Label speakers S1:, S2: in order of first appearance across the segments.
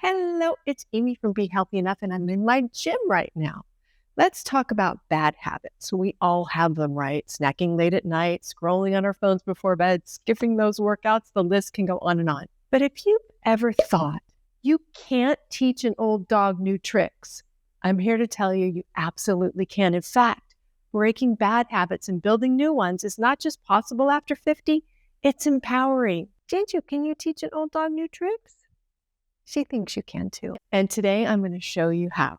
S1: Hello, it's Amy from Be Healthy Enough, and I'm in my gym right now. Let's talk about bad habits. We all have them, right? Snacking late at night, scrolling on our phones before bed, skipping those workouts, the list can go on and on. But if you've ever thought you can't teach an old dog new tricks, I'm here to tell you you absolutely can. In fact, breaking bad habits and building new ones is not just possible after 50, it's empowering. Jinju, can you teach an old dog new tricks? She thinks you can too. And today I'm going to show you how.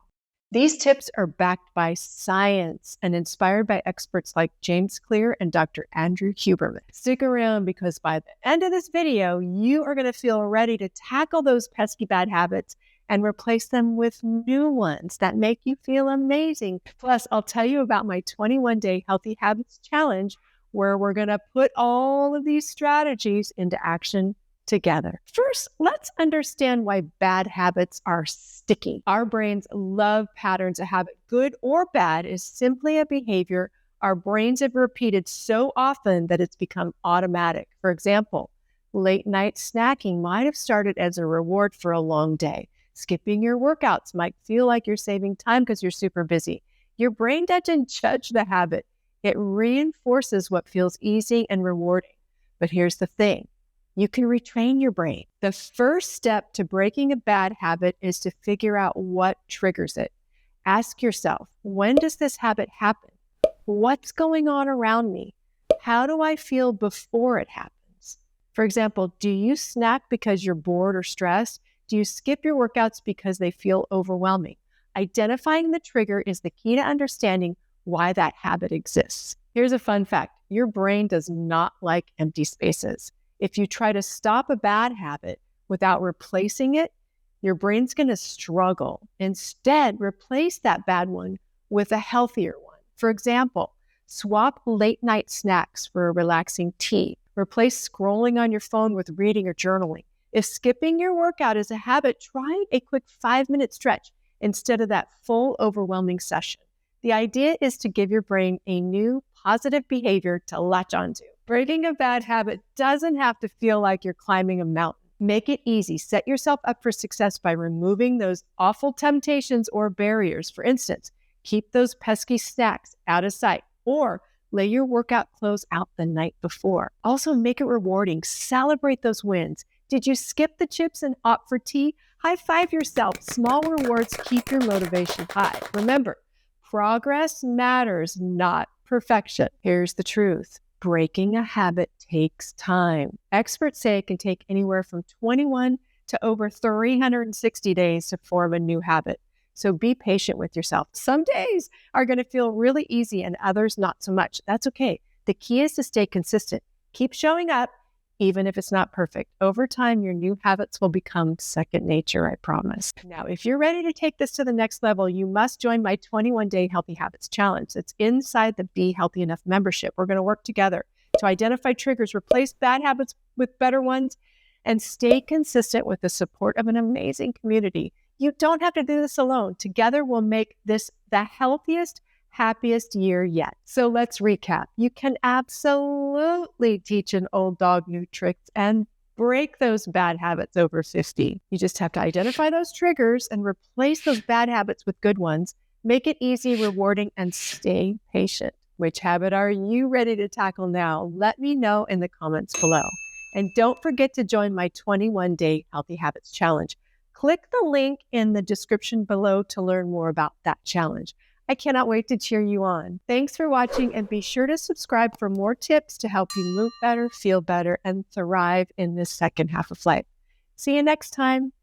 S1: These tips are backed by science and inspired by experts like James Clear and Dr. Andrew Huberman. Stick around because by the end of this video, you are going to feel ready to tackle those pesky bad habits and replace them with new ones that make you feel amazing. Plus, I'll tell you about my 21-day Healthy Habits Challenge, where we're going to put all of these strategies into action together. First, let's understand why bad habits are sticky. Our brains love patterns. A habit, good or bad, is simply a behavior our brains have repeated so often that it's become automatic. For example, late night snacking might have started as a reward for a long day. Skipping your workouts might feel like you're saving time because you're super busy. Your brain doesn't judge the habit. It reinforces what feels easy and rewarding. But here's the thing. You can retrain your brain. The first step to breaking a bad habit is to figure out what triggers it. Ask yourself, when does this habit happen? What's going on around me? How do I feel before it happens? For example, do you snack because you're bored or stressed? Do you skip your workouts because they feel overwhelming? Identifying the trigger is the key to understanding why that habit exists. Here's a fun fact. Your brain does not like empty spaces. If you try to stop a bad habit without replacing it, your brain's going to struggle. Instead, replace that bad one with a healthier one. For example, swap late night snacks for a relaxing tea. Replace scrolling on your phone with reading or journaling. If skipping your workout is a habit, try a quick 5-minute stretch instead of that full overwhelming session. The idea is to give your brain a new positive behavior to latch onto. Breaking a bad habit doesn't have to feel like you're climbing a mountain. Make it easy. Set yourself up for success by removing those awful temptations or barriers. For instance, keep those pesky snacks out of sight or lay your workout clothes out the night before. Also, make it rewarding. Celebrate those wins. Did you skip the chips and opt for tea? High five yourself. Small rewards keep your motivation high. Remember, progress matters, not perfection. Here's the truth. Breaking a habit takes time. Experts say it can take anywhere from 21 to over 360 days to form a new habit. So be patient with yourself. Some days are going to feel really easy and others not so much. That's okay. The key is to stay consistent. Keep showing up, even if it's not perfect. Over time, your new habits will become second nature, I promise. Now, if you're ready to take this to the next level, you must join my 21-day Healthy Habits Challenge. It's inside the Be Healthy Enough membership. We're going to work together to identify triggers, replace bad habits with better ones, and stay consistent with the support of an amazing community. You don't have to do this alone. Together, we'll make this the healthiest, happiest year yet. So let's recap. You can absolutely teach an old dog new tricks and break those bad habits over 50. You just have to identify those triggers and replace those bad habits with good ones. Make it easy, rewarding, and stay patient. Which habit are you ready to tackle now? Let me know in the comments below. And don't forget to join my 21-day Healthy Habits Challenge. Click the link in the description below to learn more about that challenge. I cannot wait to cheer you on. Thanks for watching, and be sure to subscribe for more tips to help you move better, feel better, and thrive in this second half of life. See you next time.